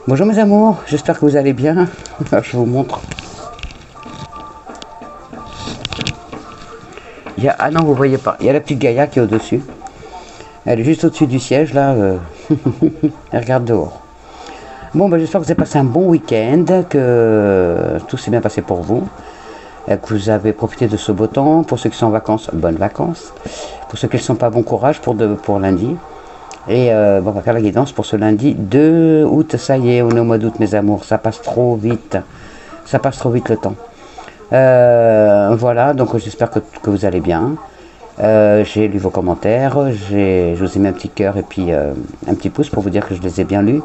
Bonjour mes amours, j'espère que vous allez bien. Je vous montre. Ah non, vous voyez pas. Il y a la petite Gaïa qui est au-dessus. Elle est juste au-dessus du siège là. Elle regarde dehors. Bon, ben, j'espère que vous avez passé un bon week-end, que tout s'est bien passé pour vous, que vous avez profité de ce beau temps. Pour ceux qui sont en vacances, bonnes vacances. Pour ceux qui ne sont pas, bon courage pour lundi. Et bon, on va faire la guidance pour ce lundi 2 août. Ça y est, on est au mois d'août mes amours, ça passe trop vite. Ça passe trop vite le temps. Voilà, donc j'espère que vous allez bien. J'ai lu vos commentaires, je vous ai mis un petit cœur et puis un petit pouce pour vous dire que je les ai bien lus.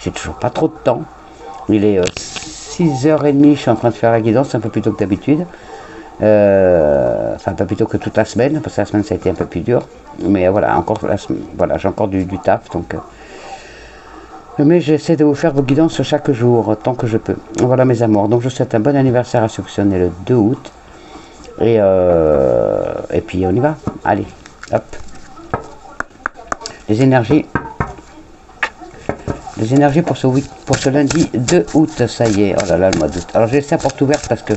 J'ai toujours pas trop de temps. Il est 6h30, je suis en train de faire la guidance, un peu plus tôt que d'habitude. Enfin, un peu plus tôt que toute la semaine, parce que la semaine ça a été un peu plus dur. Mais voilà, voilà, j'ai encore du taf, donc... mais j'essaie de vous faire vos guidances chaque jour, tant que je peux. Voilà mes amours, donc je vous souhaite un bon anniversaire à ceux qui sont nés le 2 août. Et puis on y va, allez, hop. Les énergies pour ce lundi 2 août, ça y est, oh là là, le mois d'août. Alors j'ai laissé la porte ouverte parce que,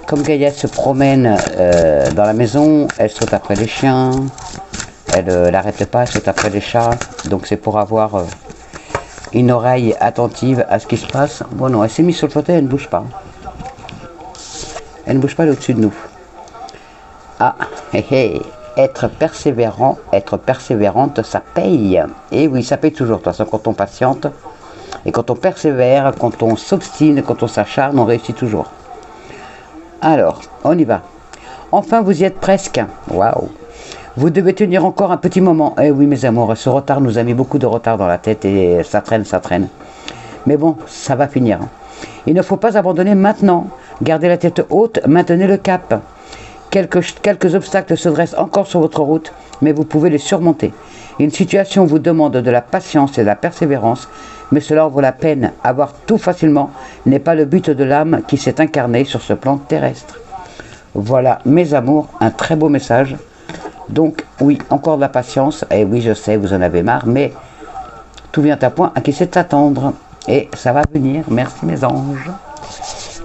comme Gaïa se promène dans la maison, elle saute après les chiens, elle n'arrête pas, elle saute après les chats, donc c'est pour avoir... une oreille attentive à ce qui se passe. Bon non, elle s'est mise sur le fauteuil, elle ne bouge pas. Elle ne bouge pas, elle est au-dessus de nous. Ah, hé hé, être persévérant, être persévérante, ça paye. Et oui, ça paye toujours. De toute façon, quand on patiente, et quand on persévère, quand on s'obstine, quand on s'acharne, on réussit toujours. Alors, on y va. Enfin, vous y êtes presque. Waouh. Vous devez tenir encore un petit moment. Eh oui, mes amours, ce retard nous a mis beaucoup de retard dans la tête et ça traîne, ça traîne. Mais bon, ça va finir. Il ne faut pas abandonner maintenant. Gardez la tête haute, maintenez le cap. Quelques obstacles se dressent encore sur votre route, mais vous pouvez les surmonter. Une situation vous demande de la patience et de la persévérance, mais cela en vaut la peine. Avoir tout facilement n'est pas le but de l'âme qui s'est incarnée sur ce plan terrestre. Voilà, mes amours, un très beau message. Donc, oui, encore de la patience. Et oui, je sais, vous en avez marre, mais tout vient à point à qui sait attendre. Et ça va venir. Merci, mes anges.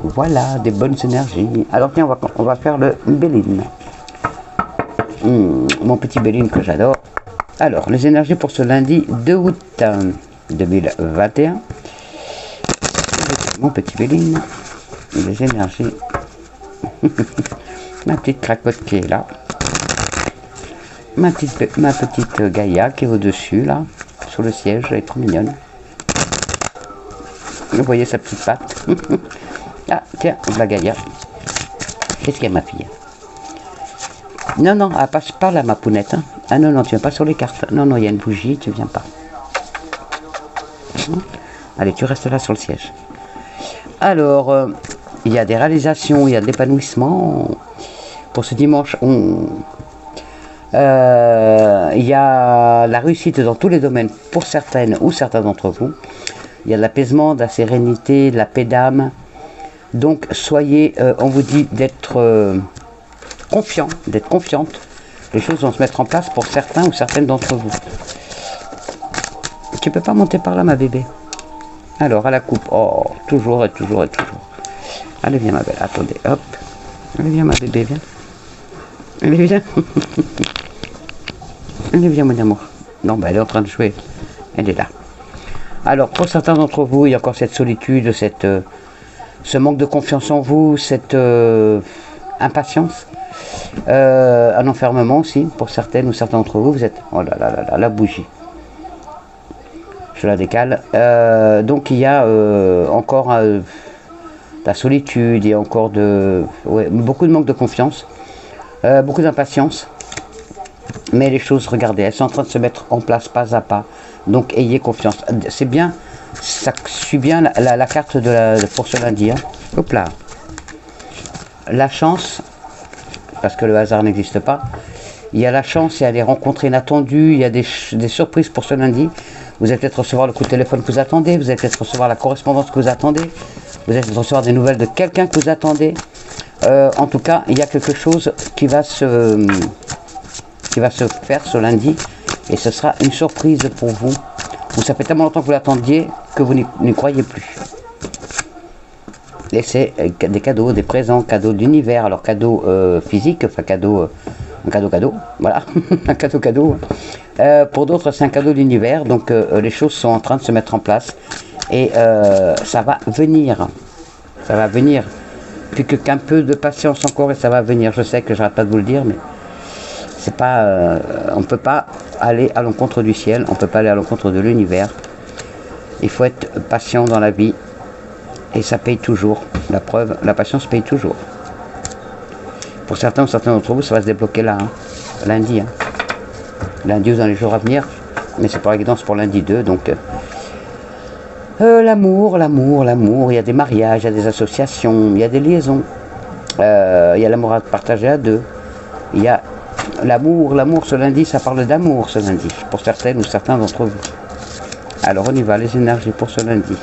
Voilà, des bonnes énergies. Alors, tiens, on va faire le Béline. Mon petit Béline que j'adore. Alors, les énergies pour ce lundi 2 août 2021. Mon petit Béline. Les énergies. Ma petite cracotte qui est là. Ma petite Gaïa qui est au-dessus, là, sur le siège, elle est trop mignonne. Vous voyez sa petite patte. Ah, tiens, la Gaïa. Qu'est-ce qu'il y a, ma fille? Non, non, elle passe pas là, ma pounette. Hein. Ah non, non, tu viens pas sur les cartes. Non, non, il y a une bougie, tu viens pas. Allez, tu restes là sur le siège. Alors, il y a des réalisations, il y a de l'épanouissement. Pour ce dimanche, il y a la réussite dans tous les domaines pour certaines ou certains d'entre vous. Il y a de l'apaisement, de la sérénité, de la paix d'âme. Donc soyez, on vous dit d'être confiant, d'être confiante. Les choses vont se mettre en place pour certains ou certaines d'entre vous. Tu peux pas monter par là, ma bébé. Alors à la coupe, oh, toujours et toujours et toujours. Allez viens ma belle, attendez, hop. Allez viens ma bébé, viens. Allez viens. Allez, viens mon amour. Non, ben elle est en train de jouer. Elle est là. Alors, pour certains d'entre vous, il y a encore cette solitude, ce manque de confiance en vous, cette impatience, un enfermement aussi, pour certaines ou certains d'entre vous. Vous êtes... Oh là là là là, la bougie. Je la décale. Donc, il y a encore la solitude, il y a encore beaucoup de manque de confiance, beaucoup d'impatience. Mais les choses, regardez, elles sont en train de se mettre en place pas à pas. Donc ayez confiance. C'est bien, ça suit bien la carte pour ce lundi. Hein. Hop là. La chance, parce que le hasard n'existe pas. Il y a la chance, il y a les rencontres inattendues, il y a des surprises pour ce lundi. Vous allez peut-être recevoir le coup de téléphone que vous attendez, vous allez peut-être recevoir la correspondance que vous attendez, vous allez peut-être recevoir des nouvelles de quelqu'un que vous attendez. En tout cas, il y a quelque chose qui va se faire ce lundi et ce sera une surprise pour vous ou ça fait tellement longtemps que vous l'attendiez que vous n'y croyez plus. Et c'est des cadeaux, des présents, cadeaux d'univers, alors cadeaux physiques, enfin cadeaux, un cadeau, voilà, un cadeau. Pour d'autres, c'est un cadeau d'univers, donc les choses sont en train de se mettre en place et ça va venir, plus qu'un peu de patience encore et ça va venir. Je sais que j'arrête pas de vous le dire, mais c'est pas, on ne peut pas aller à l'encontre du ciel, on ne peut pas aller à l'encontre de l'univers. Il faut être patient dans la vie et ça paye toujours. La preuve, la patience paye toujours. Pour certains ou certains d'entre vous, ça va se débloquer là, hein, lundi. Hein. Lundi ou dans les jours à venir, mais c'est par évidence pour lundi 2, donc l'amour, il y a des mariages, il y a des associations, il y a des liaisons, il y a l'amour à partager à deux, il y a l'amour ce lundi, ça parle d'amour ce lundi, pour certaines ou certains d'entre vous. Alors on y va, les énergies pour ce lundi.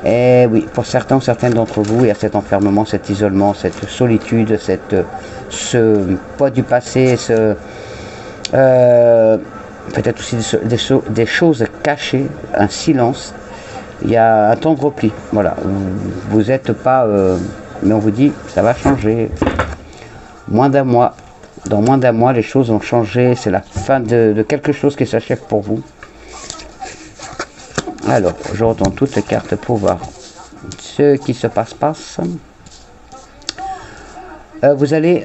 Et oui, pour certains ou certaines d'entre vous, il y a cet enfermement, cet isolement, cette solitude, ce poids du passé, peut-être aussi des choses cachées, un silence. Il y a un temps de repli. Voilà, vous n'êtes pas, mais on vous dit, ça va changer. Moins d'un mois, dans moins d'un mois, les choses vont changer. C'est la fin de quelque chose qui s'achève pour vous. Alors, je retourne toutes les cartes pour voir ce qui se passe. Vous allez,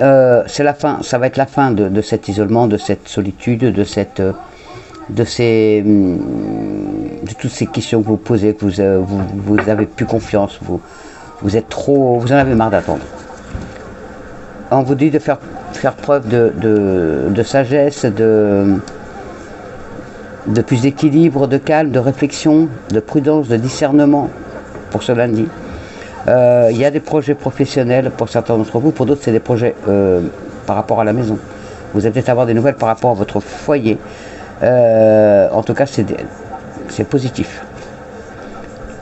c'est la fin, ça va être la fin de cet isolement, de cette solitude, de toutes ces questions que vous posez, que vous avez plus confiance, vous êtes trop, vous en avez marre d'attendre. On vous dit de faire preuve de sagesse, de plus d'équilibre, de calme, de réflexion, de prudence, de discernement pour ce lundi. Il y a des projets professionnels pour certains d'entre vous, pour d'autres c'est des projets par rapport à la maison. Vous allez peut-être avoir des nouvelles par rapport à votre foyer. En tout cas c'est positif.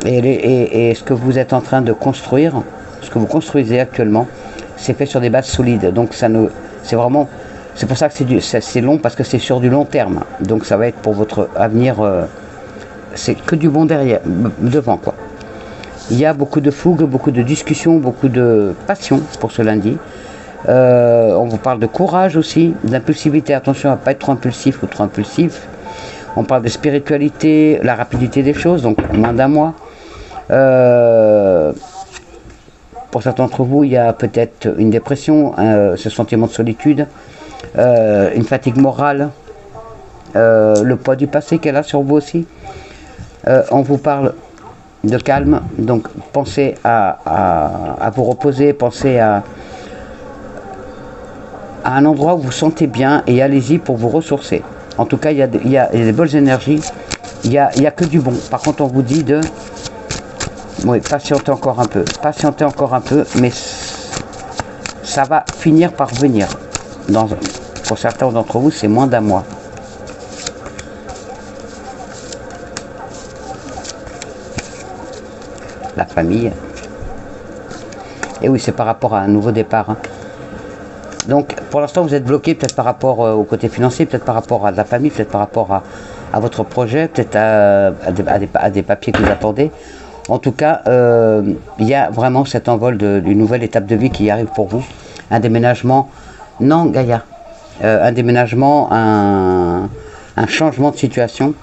Et ce que vous êtes en train de construire, ce que vous construisez actuellement, c'est fait sur des bases solides. Donc c'est pour ça que c'est long, parce que c'est sur du long terme. Donc ça va être pour votre avenir, c'est que du bon devant quoi. Il y a beaucoup de fougue, beaucoup de discussions, beaucoup de passion pour ce lundi. On vous parle de courage aussi, d'impulsivité. Attention à ne pas être trop impulsif ou trop impulsif. On parle de spiritualité, la rapidité des choses, donc moins d'un mois. Pour certains d'entre vous, il y a peut-être une dépression, ce sentiment de solitude, une fatigue morale, le poids du passé qu'elle a sur vous aussi. On vous parle de calme, donc pensez à vous reposer, pensez à un endroit où vous vous sentez bien et allez-y pour vous ressourcer. En tout cas, il y a des bonnes énergies, il n'y a que du bon. Par contre, on vous dit de patienter encore un peu, mais ça va finir par venir. Pour certains d'entre vous, c'est moins d'un mois. La famille. Et oui, c'est par rapport à un nouveau départ. Hein. Donc, pour l'instant, vous êtes bloqué peut-être par rapport au côté financier, peut-être par rapport à la famille, peut-être par rapport à votre projet, peut-être à des papiers que vous attendez. En tout cas, il y a vraiment cet envol d'une nouvelle étape de vie qui arrive pour vous. Un déménagement, non Gaïa, un déménagement, un changement de situation.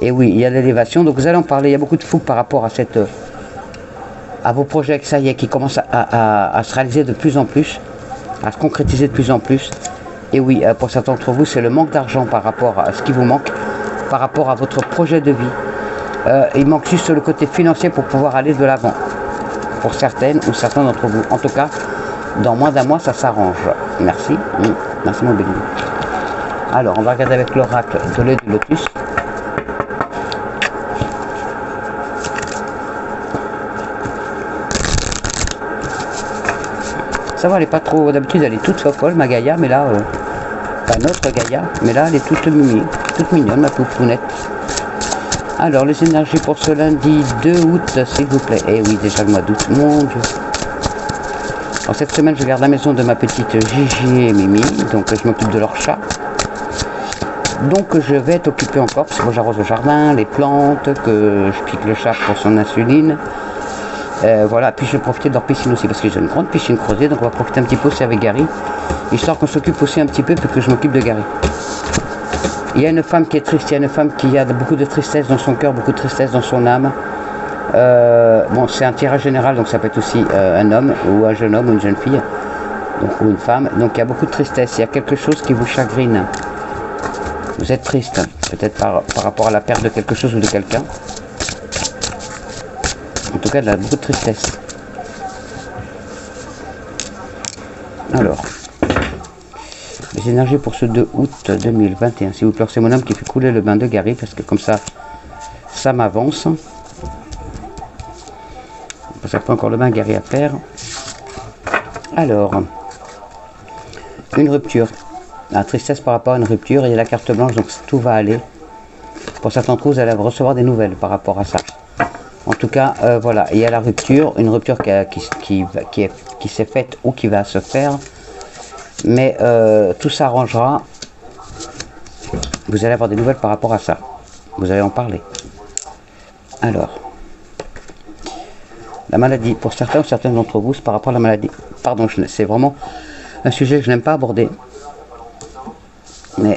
Et oui, il y a l'élévation, donc vous allez en parler. Il y a beaucoup de fougue par rapport à vos projets, que ça y est, qui commencent à se réaliser de plus en plus, à se concrétiser de plus en plus. Et oui, pour certains d'entre vous, c'est le manque d'argent par rapport à ce qui vous manque, par rapport à votre projet de vie. Il manque juste le côté financier pour pouvoir aller de l'avant, pour certaines ou certains d'entre vous. En tout cas, dans moins d'un mois, ça s'arrange. Merci. Merci mon béni. Alors, on va regarder avec l'oracle de l'œil du lotus. Ça va, elle est pas trop. D'habitude, elle est toute folle, ma Gaïa, mais là, pas notre Gaïa, mais là, elle est toute mimi, toute mignonne, ma poupounette. Alors, les énergies pour ce lundi 2 août, s'il vous plaît. Eh oui, déjà le mois d'août, mon Dieu. Alors, cette semaine, je garde la maison de ma petite Gigi et Mimi, donc je m'occupe de leur chat. Donc je vais être occupé encore, parce que moi j'arrose le jardin, les plantes, que je pique le chat pour son insuline. Voilà, puis je vais profiter de leur piscine aussi, parce que j'ai une grande piscine creusée, donc on va profiter un petit peu aussi avec Gary, histoire qu'on s'occupe aussi un petit peu, puis que je m'occupe de Gary. Il y a une femme qui est triste, il y a une femme qui a beaucoup de tristesse dans son cœur, beaucoup de tristesse dans son âme. Bon, c'est un tirage général, donc ça peut être aussi un homme, ou un jeune homme, ou une jeune fille, donc, ou une femme. Donc il y a beaucoup de tristesse, il y a quelque chose qui vous chagrine. Vous êtes triste, peut-être par rapport à la perte de quelque chose ou de quelqu'un. En tout cas, il y a beaucoup de tristesse. Alors, les énergies pour ce 2 août 2021. S'il vous plaît, c'est mon âme qui fait couler le bain de Gary, parce que comme ça m'avance. Ça prend encore le bain Gary à faire. Alors, une rupture. La tristesse par rapport à une rupture, il y a la carte blanche, donc tout va aller. Pour certains d'entre vous, vous allez recevoir des nouvelles par rapport à ça. En tout cas, voilà, il y a la rupture, une rupture qui s'est faite ou qui va se faire. Mais tout s'arrangera. Vous allez avoir des nouvelles par rapport à ça. Vous allez en parler. Alors, la maladie, pour certains ou certaines d'entre vous, c'est par rapport à la maladie. Pardon, c'est vraiment un sujet que je n'aime pas aborder. Mais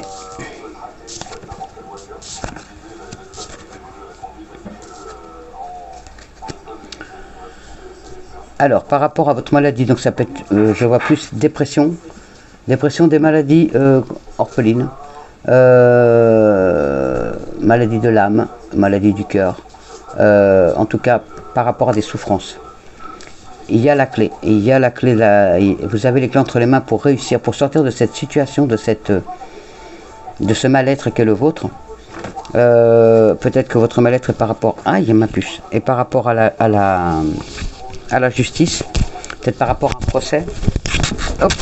alors, par rapport à votre maladie, donc ça peut être, je vois plus dépression, des maladies orphelines, maladie de l'âme, maladie du cœur, en tout cas par rapport à des souffrances. Il y a la clé, vous avez les clés entre les mains pour réussir, pour sortir de cette situation, de ce mal-être qu'est le vôtre. Peut-être que votre mal-être est par rapport, ah il y a ma puce, et par rapport à la justice, peut-être par rapport à un procès. Hop.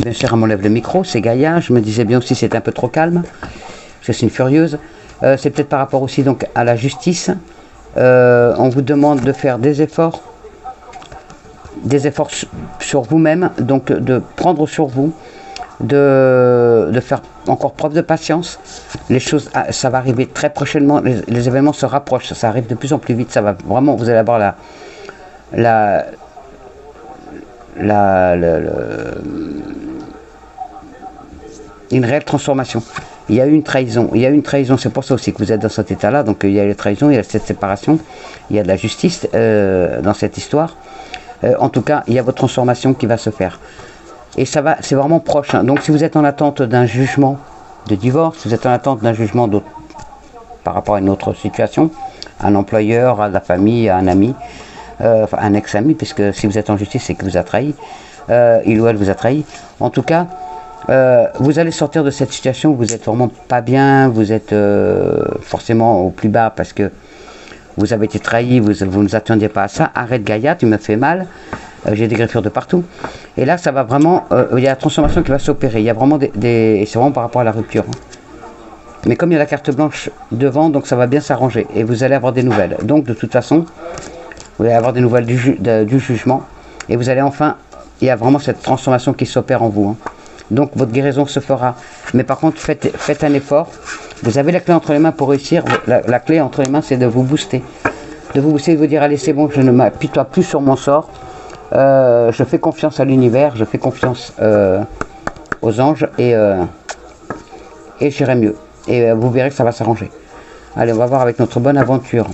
Bien sûr, elle m'enlève le micro, c'est Gaïa. Je me disais bien aussi c'est un peu trop calme, parce que c'est une furieuse. C'est peut-être par rapport aussi donc à la justice. On vous demande de faire des efforts sur vous-même, donc de prendre sur vous, de faire encore preuve de patience. Les choses, ça va arriver très prochainement, les événements se rapprochent, ça arrive de plus en plus vite, ça va vraiment, vous allez avoir une réelle transformation. Il y a eu une trahison, c'est pour ça aussi que vous êtes dans cet état-là, donc il y a les trahisons, il y a cette séparation, il y a de la justice dans cette histoire. En tout cas, il y a votre transformation qui va se faire. Et ça va, c'est vraiment proche. Hein. Donc si vous êtes en attente d'un jugement de divorce, si vous êtes en attente d'un jugement par rapport à une autre situation, à un employeur, à la famille, à un ami, enfin un ex-ami, puisque si vous êtes en justice, c'est qu'il vous a trahi, il ou elle vous a trahi. En tout cas, vous allez sortir de cette situation où vous êtes vraiment pas bien, vous êtes forcément au plus bas parce que vous avez été trahi, vous ne vous attendiez pas à ça. Arrête Gaïa, tu me fais mal, j'ai des griffures de partout. Et là, ça va vraiment, il y a la transformation qui va s'opérer. Il y a vraiment et c'est vraiment par rapport à la rupture. Hein. Mais comme il y a la carte blanche devant, donc ça va bien s'arranger. Et vous allez avoir des nouvelles. Donc de toute façon, vous allez avoir des nouvelles du jugement. Et vous allez enfin, il y a vraiment cette transformation qui s'opère en vous. Hein. Donc votre guérison se fera. Mais par contre, faites un effort. Vous avez la clé entre les mains pour réussir. La clé entre les mains, c'est de vous booster. De vous booster, de vous dire, allez, c'est bon, je ne m'appuie plus sur mon sort. Je fais confiance à l'univers, je fais confiance aux anges et j'irai mieux. Et vous verrez que ça va s'arranger. Allez, on va voir avec notre bonne aventure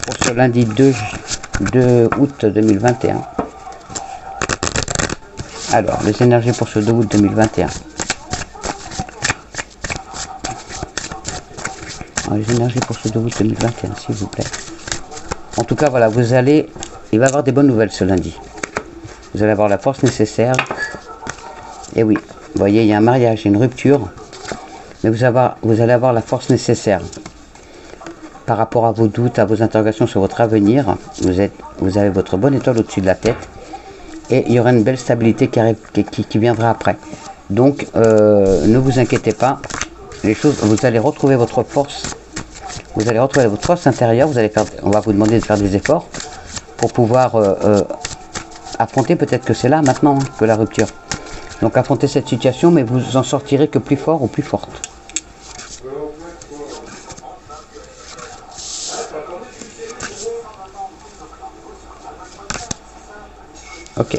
pour ce lundi 2 août 2021. Alors, les énergies pour ce 2 août 2021. Alors, les énergies pour ce 2 août 2021, s'il vous plaît. En tout cas, voilà, il va y avoir des bonnes nouvelles ce lundi. Vous allez avoir la force nécessaire. Et oui, vous voyez, il y a un mariage, une rupture. Mais vous allez avoir la force nécessaire. Par rapport à vos doutes, à vos interrogations sur votre avenir, vous avez votre bonne étoile au-dessus de la tête. Et il y aura une belle stabilité qui viendra après. Donc, ne vous inquiétez pas. Vous allez retrouver votre force. Vous allez retrouver votre force intérieure. On va vous demander de faire des efforts pour pouvoir affronter, peut-être que c'est là maintenant que la rupture. Donc affrontez cette situation, mais vous en sortirez que plus fort ou plus forte. Ok.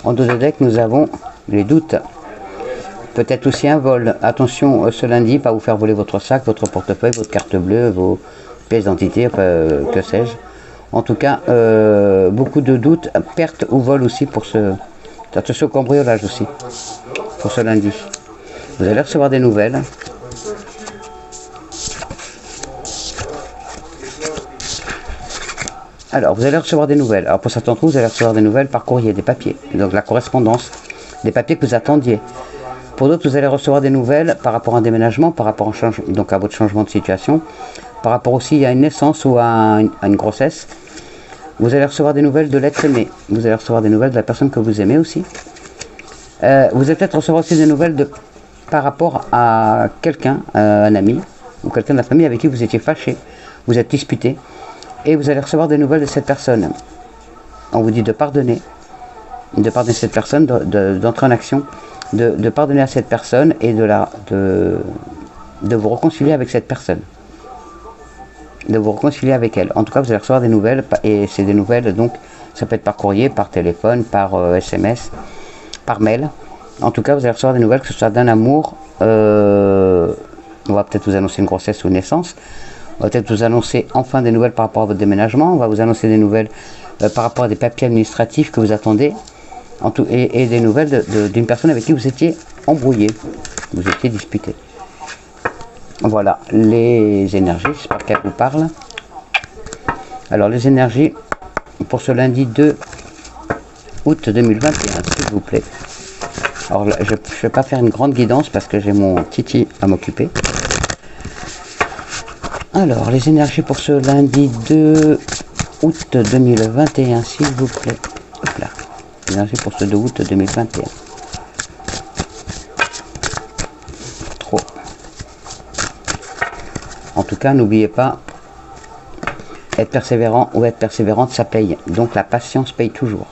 En dos de deck, nous avons les doutes. Peut-être aussi un vol. Attention, ce lundi, pas vous faire voler votre sac, votre portefeuille, votre carte bleue, vos pièces d'identité, que sais-je. En tout cas, beaucoup de doutes, perte ou vol aussi pour ce... Attention au cambriolage aussi, pour ce lundi. Vous allez recevoir des nouvelles. Alors, vous allez recevoir des nouvelles. Alors, pour certains d'entre vous, vous allez recevoir des nouvelles par courrier, des papiers. Donc, la correspondance, des papiers que vous attendiez. Pour d'autres, vous allez recevoir des nouvelles par rapport à un déménagement, par rapport donc à votre changement de situation, par rapport aussi à une naissance ou à une grossesse. Vous allez recevoir des nouvelles de l'être aimé. Vous allez recevoir des nouvelles de la personne que vous aimez aussi. Vous allez peut-être recevoir aussi des nouvelles par rapport à quelqu'un, un ami, ou quelqu'un de la famille avec qui vous étiez fâché, vous êtes disputé, et vous allez recevoir des nouvelles de cette personne. On vous dit de pardonner cette personne, d'entrer en action, de pardonner à cette personne et de vous réconcilier avec cette personne. De vous réconcilier avec elle. En tout cas, vous allez recevoir des nouvelles, et c'est des nouvelles, donc, ça peut être par courrier, par téléphone, par SMS, par mail. En tout cas, vous allez recevoir des nouvelles, que ce soit d'un amour, on va peut-être vous annoncer une grossesse ou une naissance, on va peut-être vous annoncer enfin des nouvelles par rapport à votre déménagement, on va vous annoncer des nouvelles par rapport à des papiers administratifs que vous attendez, et des nouvelles d'une personne avec qui vous étiez embrouillé, vous étiez disputé. Voilà les énergies, j'espère qu'elles vous parlent. Alors les énergies pour ce lundi 2 août 2021, s'il vous plaît. Alors là, je ne vais pas faire une grande guidance parce que j'ai mon Titi à m'occuper. Alors les énergies pour ce lundi 2 août 2021, s'il vous plaît. Hop là. Énergie pour ce 2 août 2021. Trop. En tout cas, n'oubliez pas, être persévérant ou être persévérante, ça paye. Donc la patience paye toujours.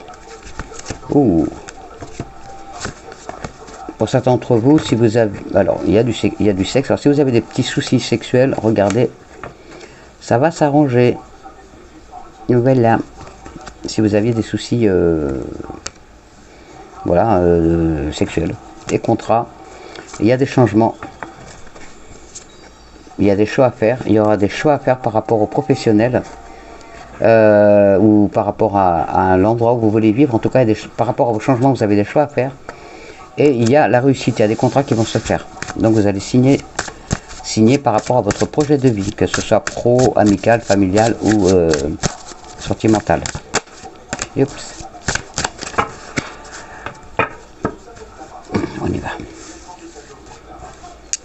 Ouh. Pour certains d'entre vous, si vous avez... Alors, il y a du sexe. Alors, si vous avez des petits soucis sexuels, regardez, ça va s'arranger. Nouvelle là. Si vous aviez des soucis... voilà, sexuels. Des contrats. Il y a des changements. Il y a des choix à faire. Il y aura des choix à faire par rapport aux professionnels. Ou par rapport à l'endroit où vous voulez vivre. En tout cas, par rapport à vos changements, vous avez des choix à faire. Et il y a la réussite, il y a des contrats qui vont se faire. Donc vous allez signer par rapport à votre projet de vie, que ce soit pro, amical, familial ou sentimental. Et oups. On y va.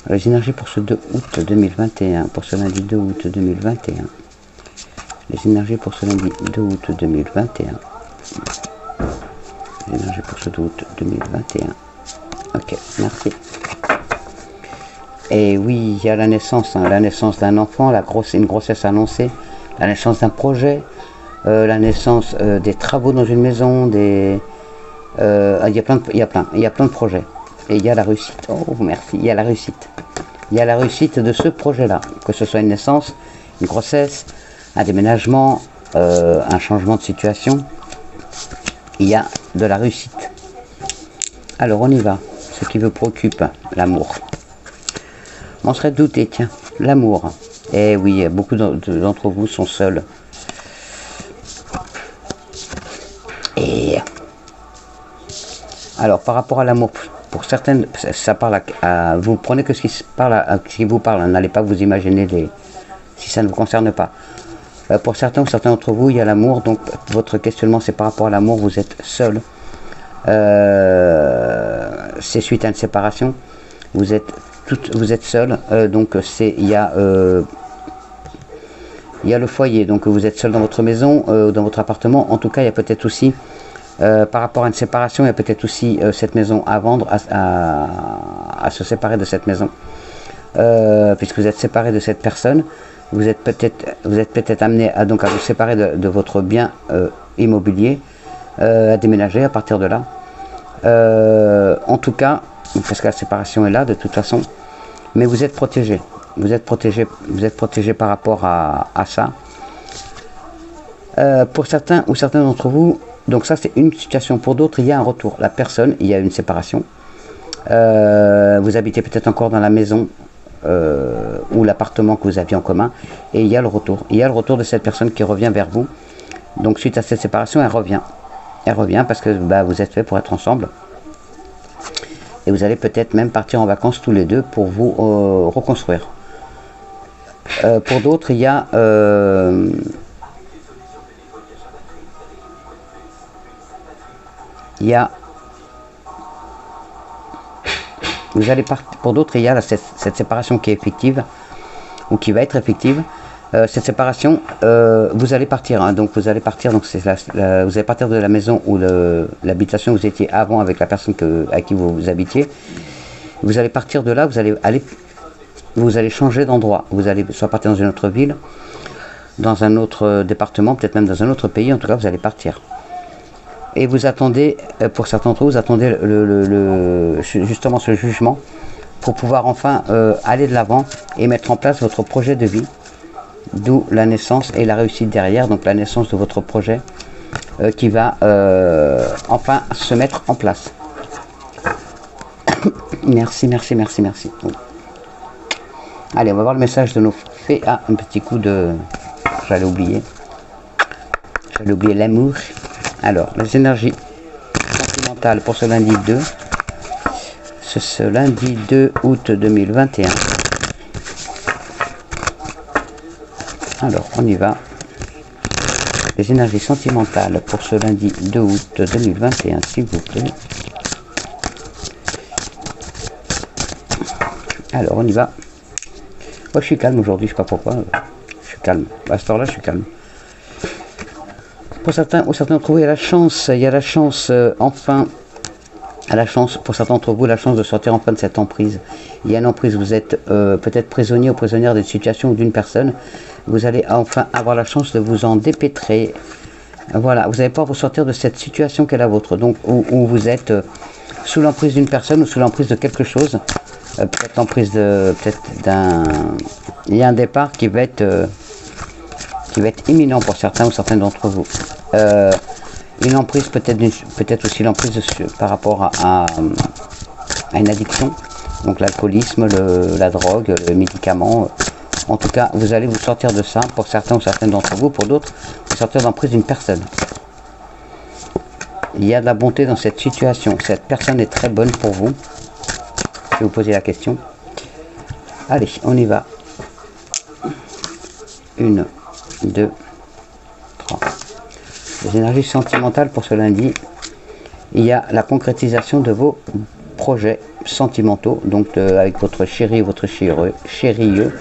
Les énergies pour ce 2 août 2021, pour ce lundi 2 août 2021. Les énergies pour ce lundi 2 août 2021. Les énergies pour ce 2 août 2021. Ok, merci. Et oui, il y a la naissance d'un enfant, une grossesse annoncée, la naissance d'un projet, la naissance des travaux dans une maison, il y a plein de projets. Et il y a la réussite. Oh, merci, il y a la réussite. Il y a la réussite de ce projet-là, que ce soit une naissance, une grossesse, un déménagement, un changement de situation. Il y a de la réussite. Alors, on y va. Ce qui vous préoccupe, l'amour. On serait douté, tiens, l'amour. Eh oui, beaucoup d'entre vous sont seuls. Et alors, par rapport à l'amour, pour certaines, ça parle vous prenez que ce qui vous parle. N'allez pas vous imaginer si ça ne vous concerne pas. Pour certains ou certains d'entre vous, il y a l'amour. Donc, votre questionnement, c'est par rapport à l'amour. Vous êtes seul. C'est suite à une séparation, vous êtes seul, donc il y a le foyer, donc vous êtes seul dans votre maison, dans votre appartement. En tout cas, il y a peut-être aussi par rapport à une séparation, il y a peut-être aussi cette maison à vendre, à se séparer de cette maison, puisque vous êtes séparé de cette personne. Vous êtes peut-être amené à vous séparer de votre bien immobilier, à déménager à partir de là. En tout cas, parce que la séparation est là de toute façon, mais vous êtes protégé. Vous êtes protégé par rapport à ça. Pour certains ou certains d'entre vous, donc ça c'est une situation. Pour d'autres, il y a un retour. La personne, il y a une séparation. Vous habitez peut-être encore dans la maison ou l'appartement que vous aviez en commun, et il y a le retour. Il y a le retour de cette personne qui revient vers vous. Donc suite à cette séparation, elle revient. Elle revient parce que vous êtes fait pour être ensemble. Et vous allez peut-être même partir en vacances tous les deux pour vous reconstruire. Pour d'autres, il y a vous allez pour d'autres, il y a cette séparation qui est effective ou qui va être effective. Cette séparation, vous allez partir, hein, donc vous allez partir, donc vous allez partir de la maison ou l'habitation où vous étiez avant avec la personne à qui vous habitiez. Vous allez partir de là, vous allez changer d'endroit. Vous allez soit partir dans une autre ville, dans un autre département, peut-être même dans un autre pays. En tout cas, vous allez partir. Et vous attendez, pour certains d'entre vous, vous attendez justement ce jugement pour pouvoir enfin aller de l'avant et mettre en place votre projet de vie. D'où la naissance et la réussite derrière, donc la naissance de votre projet qui va enfin se mettre en place. Merci. Allez, on va voir le message de nos fées. Ah, un petit coup de... J'allais oublier l'amour. Alors, les énergies sentimentales pour ce lundi 2. Ce lundi 2 août 2021. Alors, on y va. Les énergies sentimentales pour ce lundi 2 août 2021, s'il vous plaît. Alors, on y va. Moi, je suis calme aujourd'hui, je sais pas pourquoi. Je suis calme. À cette heure-là, je suis calme. Pour certains ou certains d'entre vous, il y a la chance, enfin, pour certains d'entre vous, la chance de sortir enfin de cette emprise. Il y a une emprise, vous êtes peut-être prisonnier ou prisonnière d'une situation ou d'une personne. Vous allez enfin avoir la chance de vous en dépêtrer. Voilà, vous allez pouvoir vous sortir de cette situation qu'est la vôtre, donc où vous êtes sous l'emprise d'une personne ou sous l'emprise de quelque chose. Peut-être l'emprise il y a un départ qui va être imminent pour certains ou certaines d'entre vous. Une emprise, peut-être aussi l'emprise par rapport à une addiction, donc l'alcoolisme, la drogue, le médicament. En tout cas, vous allez vous sortir de ça pour certains ou certaines d'entre vous. Pour d'autres, vous sortir de l'emprise d'une personne. Il y a de la bonté dans cette situation. Cette personne est très bonne pour vous. Je vais vous poser la question. Allez, on y va. 1, 2, 3. Les énergies sentimentales pour ce lundi. Il y a la concrétisation de vos projets sentimentaux. Donc avec votre chéri ou votre chérieux.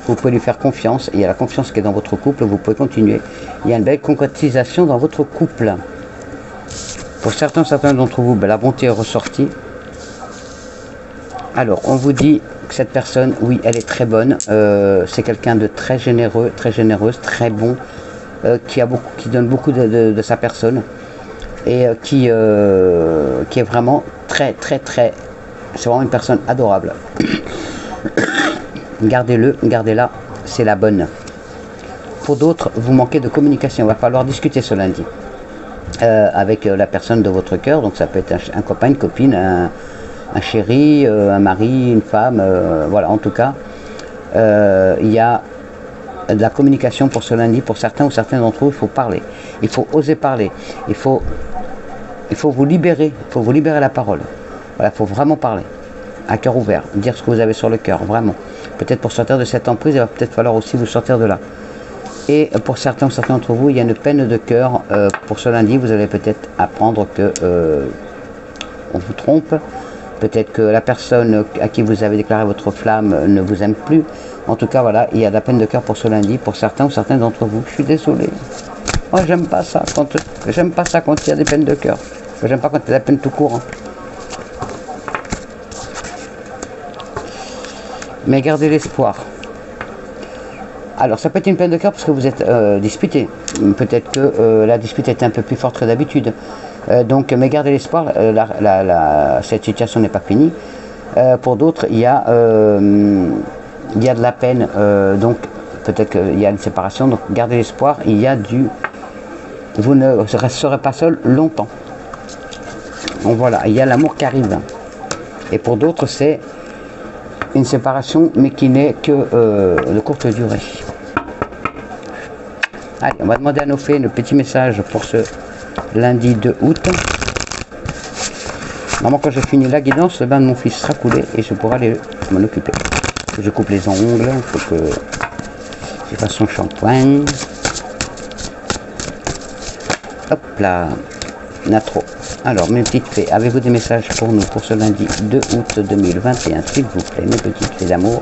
Vous pouvez lui faire confiance. Il y a la confiance qui est dans votre couple. Vous pouvez continuer. Il y a une belle concrétisation dans votre couple. Pour certains d'entre vous, la bonté est ressortie. Alors, on vous dit que cette personne, oui, elle est très bonne. C'est quelqu'un de très généreux, très généreuse, très bon, qui donne beaucoup de sa personne et qui est vraiment très. C'est vraiment une personne adorable. Gardez-la, c'est la bonne. Pour d'autres, vous manquez de communication. Il va falloir discuter ce lundi avec la personne de votre cœur. Donc ça peut être un copain, une copine, un chéri, un mari, une femme. Voilà, en tout cas, il y a de la communication pour ce lundi. Pour certains ou certaines d'entre vous, il faut parler. Il faut oser parler. Il faut vous libérer. Il faut vous libérer la parole. Voilà, il faut vraiment parler. À cœur ouvert. Dire ce que vous avez sur le cœur, vraiment. Peut-être pour sortir de cette emprise, il va peut-être falloir aussi vous sortir de là. Et pour certains ou certains d'entre vous, il y a une peine de cœur. Pour ce lundi, vous allez peut-être apprendre que on vous trompe. Peut-être que la personne à qui vous avez déclaré votre flamme ne vous aime plus. En tout cas, voilà, il y a de la peine de cœur pour ce lundi, pour certains ou certaines d'entre vous. Je suis désolé. Moi, j'aime pas ça quand il y a des peines de cœur. J'aime pas quand il y a de la peine tout court. Hein. Mais gardez l'espoir. Alors, ça peut être une peine de cœur parce que vous êtes disputé. Peut-être que la dispute est un peu plus forte que d'habitude. Donc, mais gardez l'espoir, cette situation n'est pas finie. Pour d'autres, il y a de la peine, donc peut-être qu'il y a une séparation, donc gardez l'espoir, vous ne serez pas seul longtemps. Donc voilà, il y a l'amour qui arrive. Et pour d'autres, c'est une séparation, mais qui n'est que de courte durée. Allez, on va demander à nos fées le petit message pour ce lundi 2 août. Normalement, quand j'ai fini la guidance, le bain de mon fils sera coulé et je pourrai aller m'en occuper. Je coupe les ongles, il faut que je fasse son shampoing. Hop là, Natro. Alors, mes petites fées, avez-vous des messages pour nous pour ce lundi 2 août 2021, s'il vous plaît, mes petites fées d'amour?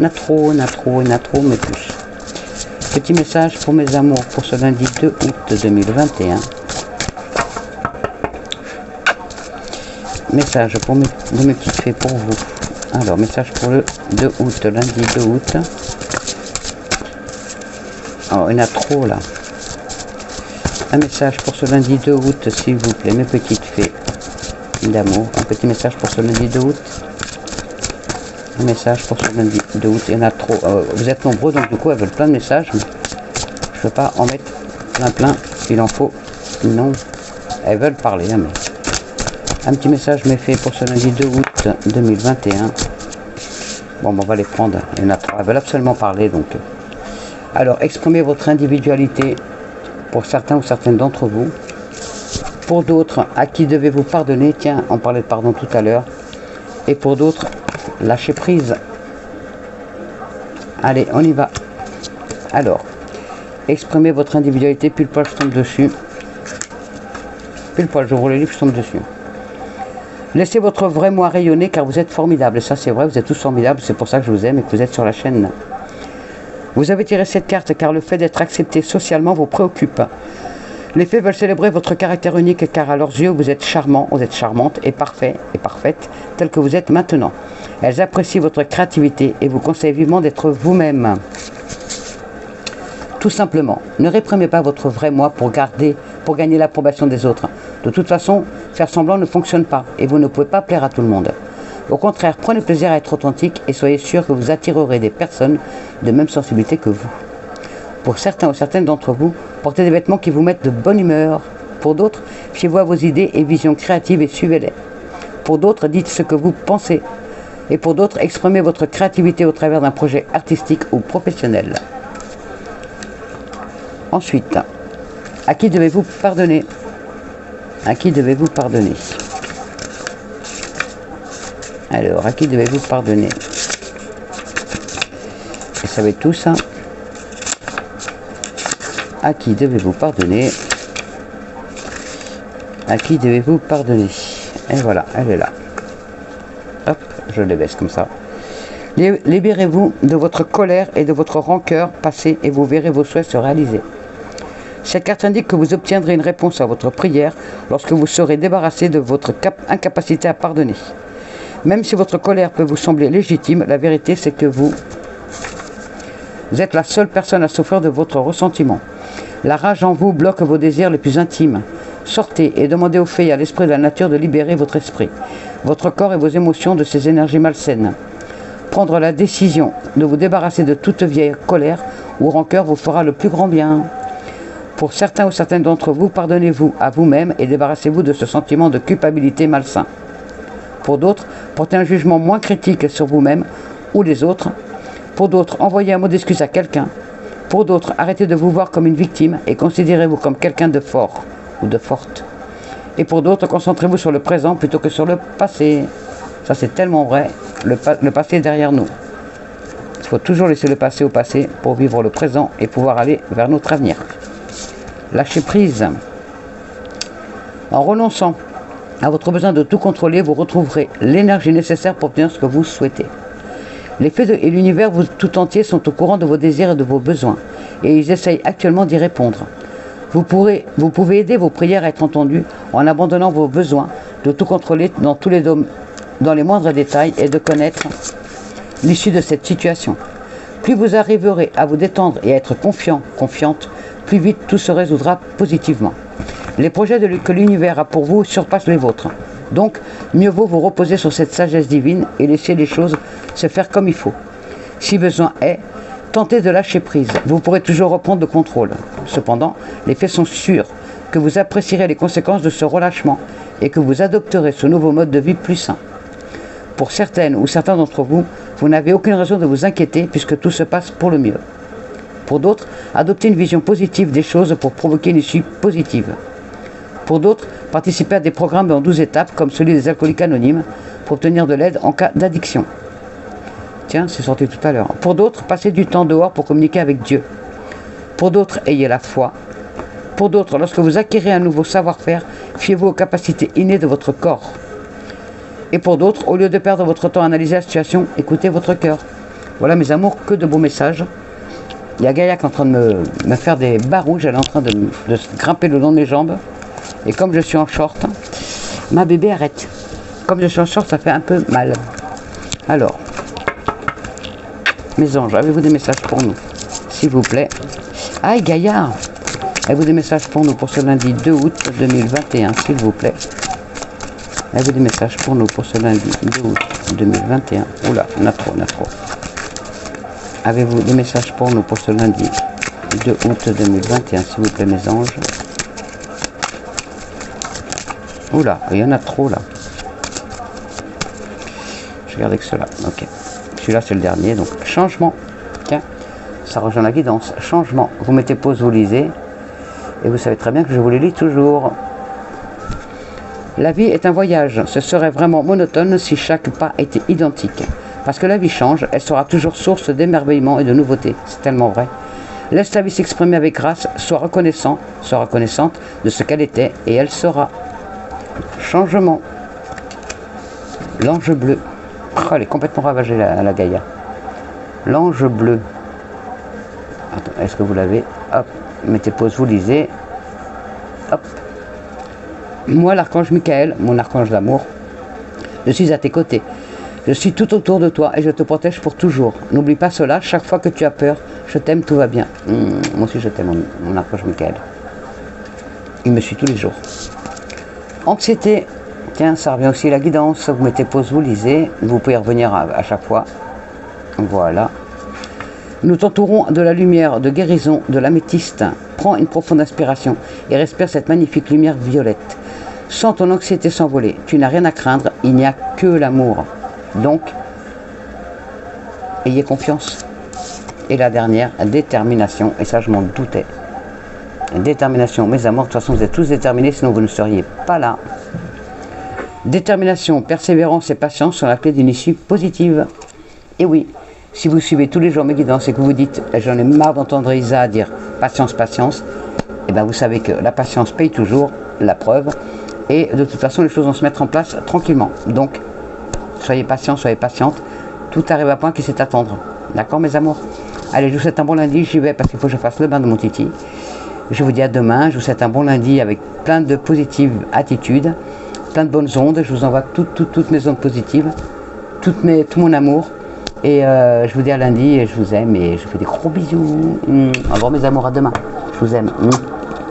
Natro, Natro, Natro, mes puces. Petit message pour mes amours pour ce lundi 2 août 2021. Message pour mes petites fées pour vous. Alors, message pour le 2 août, lundi 2 août. Oh, il y en a trop là. Un message pour ce lundi 2 août, s'il vous plaît, mes petites fées d'amour. Un petit message pour ce lundi 2 août. Un message pour ce lundi 2 août, il y en a trop. Vous êtes nombreux, donc du coup, elles veulent plein de messages. Mais je ne peux pas en mettre plein. Il en faut. Non. Elles veulent parler, hein, mais... Un petit message m'est fait pour ce lundi 2 août 2021. Bon, on va les prendre. Il y en a trois. Elles veulent absolument parler, donc. Alors, exprimez votre individualité pour certains ou certaines d'entre vous. Pour d'autres, à qui devez-vous pardonner? Tiens, on parlait de pardon tout à l'heure. Et pour d'autres, lâchez prise. Allez, on y va. Alors, exprimez votre individualité. Pile poil, je tombe dessus. Pile poil, j'ouvre le livre, je tombe dessus. Laissez votre vrai moi rayonner car vous êtes formidable. Et ça, c'est vrai, vous êtes tous formidables. C'est pour ça que je vous aime et que vous êtes sur la chaîne. Vous avez tiré cette carte car le fait d'être accepté socialement vous préoccupe. Les fées veulent célébrer votre caractère unique car à leurs yeux vous êtes charmant, vous êtes charmante et parfait et parfaite tel que vous êtes maintenant. Elles apprécient votre créativité et vous conseillent vivement d'être vous-même. Tout simplement, ne réprimez pas votre vrai moi pour gagner l'approbation des autres. De toute façon, faire semblant ne fonctionne pas et vous ne pouvez pas plaire à tout le monde. Au contraire, prenez plaisir à être authentique et soyez sûr que vous attirerez des personnes de même sensibilité que vous. Pour certains ou certaines d'entre vous, portez des vêtements qui vous mettent de bonne humeur. Pour d'autres, fiez-vous à vos idées et visions créatives et suivez-les. Pour d'autres, dites ce que vous pensez. Et pour d'autres, exprimez votre créativité au travers d'un projet artistique ou professionnel. Ensuite, à qui devez-vous pardonner? À qui devez-vous pardonner? Alors, à qui devez-vous pardonner? Vous savez tout ça. À qui devez-vous pardonner? À qui devez-vous pardonner? Et voilà, elle est là. Hop, je les baisse comme ça. Libérez-vous de votre colère et de votre rancœur passée et vous verrez vos souhaits se réaliser. Cette carte indique que vous obtiendrez une réponse à votre prière lorsque vous serez débarrassé de votre incapacité à pardonner. Même si votre colère peut vous sembler légitime, la vérité c'est que vous êtes la seule personne à souffrir de votre ressentiment. La rage en vous bloque vos désirs les plus intimes. Sortez et demandez aux fées et à l'esprit de la nature de libérer votre esprit, votre corps et vos émotions de ces énergies malsaines. Prendre la décision de vous débarrasser de toute vieille colère ou rancœur vous fera le plus grand bien. Pour certains ou certaines d'entre vous, pardonnez-vous à vous-même et débarrassez-vous de ce sentiment de culpabilité malsain. Pour d'autres, portez un jugement moins critique sur vous-même ou les autres. Pour d'autres, envoyez un mot d'excuse à quelqu'un. Pour d'autres, arrêtez de vous voir comme une victime et considérez-vous comme quelqu'un de fort ou de forte. Et pour d'autres, concentrez-vous sur le présent plutôt que sur le passé. Ça, c'est tellement vrai. Le passé est derrière nous. Il faut toujours laisser le passé au passé pour vivre le présent et pouvoir aller vers notre avenir. Lâchez prise. En renonçant à votre besoin de tout contrôler, vous retrouverez l'énergie nécessaire pour obtenir ce que vous souhaitez. Les fées et l'univers tout entier sont au courant de vos désirs et de vos besoins, et ils essayent actuellement d'y répondre. Vous pouvez aider vos prières à être entendues en abandonnant vos besoins de tout contrôler dans les moindres détails et de connaître l'issue de cette situation. Plus vous arriverez à vous détendre et à être confiant, confiante, plus vite tout se résoudra positivement. Les projets que l'univers a pour vous surpassent les vôtres. Donc, mieux vaut vous reposer sur cette sagesse divine et laisser les choses se faire comme il faut. Si besoin est, tentez de lâcher prise. Vous pourrez toujours reprendre le contrôle. Cependant, les faits sont sûrs que vous apprécierez les conséquences de ce relâchement et que vous adopterez ce nouveau mode de vie plus sain. Pour certaines ou certains d'entre vous, vous n'avez aucune raison de vous inquiéter puisque tout se passe pour le mieux. Pour d'autres, adoptez une vision positive des choses pour provoquer une issue positive. Pour d'autres, participez à des programmes en 12 étapes comme celui des alcooliques anonymes pour obtenir de l'aide en cas d'addiction. Tiens, c'est sorti tout à l'heure. Pour d'autres, passez du temps dehors pour communiquer avec Dieu. Pour d'autres, ayez la foi. Pour d'autres, lorsque vous acquérez un nouveau savoir-faire, fiez-vous aux capacités innées de votre corps. Et pour d'autres, au lieu de perdre votre temps à analyser la situation, écoutez votre cœur. Voilà mes amours, que de beaux messages. Il y a Gaïa qui est en train de me faire des barres rouges, elle est en train de grimper le long de mes jambes. Et comme je suis en short, ma bébé arrête. Comme je suis en short, ça fait un peu mal. Alors, mes anges, avez-vous des messages pour nous, s'il vous plaît? Ah, Gaïa, avez-vous des messages pour nous pour ce lundi 2 août 2021, s'il vous plaît? Avez-vous des messages pour nous pour ce lundi 2 août 2021? Oula, on a trop. Avez-vous des messages pour nous pour ce lundi 2 août 2021, s'il vous plaît, mes anges? Oula, il y en a trop là. Je regarde avec cela. Ok. Celui-là, c'est le dernier. Donc, changement. Tiens, ça rejoint la guidance. Changement. Vous mettez pause, vous lisez. Et vous savez très bien que je vous les lis toujours. La vie est un voyage. Ce serait vraiment monotone si chaque pas était identique. Parce que la vie change, elle sera toujours source d'émerveillement et de nouveautés. C'est tellement vrai. Laisse la vie s'exprimer avec grâce. Sois reconnaissant, sois reconnaissante de ce qu'elle était et elle sera. Changement. L'ange bleu. Oh, elle est complètement ravagée la Gaïa. L'ange bleu. Attends, est-ce que vous l'avez? Hop, mettez pause, vous lisez. Hop. Moi, l'archange Michael, mon archange d'amour, je suis à tes côtés. Je suis tout autour de toi et je te protège pour toujours. N'oublie pas cela, chaque fois que tu as peur, je t'aime, tout va bien. Moi aussi, je t'aime, mon archange Michael. Il me suit tous les jours. Anxiété, tiens, ça revient aussi à la guidance. Vous mettez pause, vous lisez. Vous pouvez revenir à chaque fois. Voilà. Nous t'entourons de la lumière de guérison de l'améthyste. Prends une profonde inspiration et respire cette magnifique lumière violette. Sens ton anxiété s'envoler. Tu n'as rien à craindre, il n'y a que l'amour. Donc, ayez confiance. Et la dernière, détermination. Et ça, je m'en doutais. Détermination, mes amours, de toute façon vous êtes tous déterminés, sinon vous ne seriez pas là. Détermination, persévérance et patience sont la clé d'une issue positive. Et oui, si vous suivez tous les jours mes guidances et que vous dites j'en ai marre d'entendre Isa dire patience, patience, et bien vous savez que la patience paye toujours, la preuve, et de toute façon les choses vont se mettre en place tranquillement. Donc, soyez patient, soyez patiente, tout arrive à point qui sait attendre. D'accord mes amours? Allez, je vous souhaite un bon lundi, j'y vais parce qu'il faut que je fasse le bain de mon titi. Je vous dis à demain, je vous souhaite un bon lundi avec plein de positives attitudes, plein de bonnes ondes. Je vous envoie toutes mes ondes positives, tout mon amour. Et je vous dis à lundi, et je vous aime et je vous fais des gros bisous. Au revoir mes amours, à demain. Je vous aime.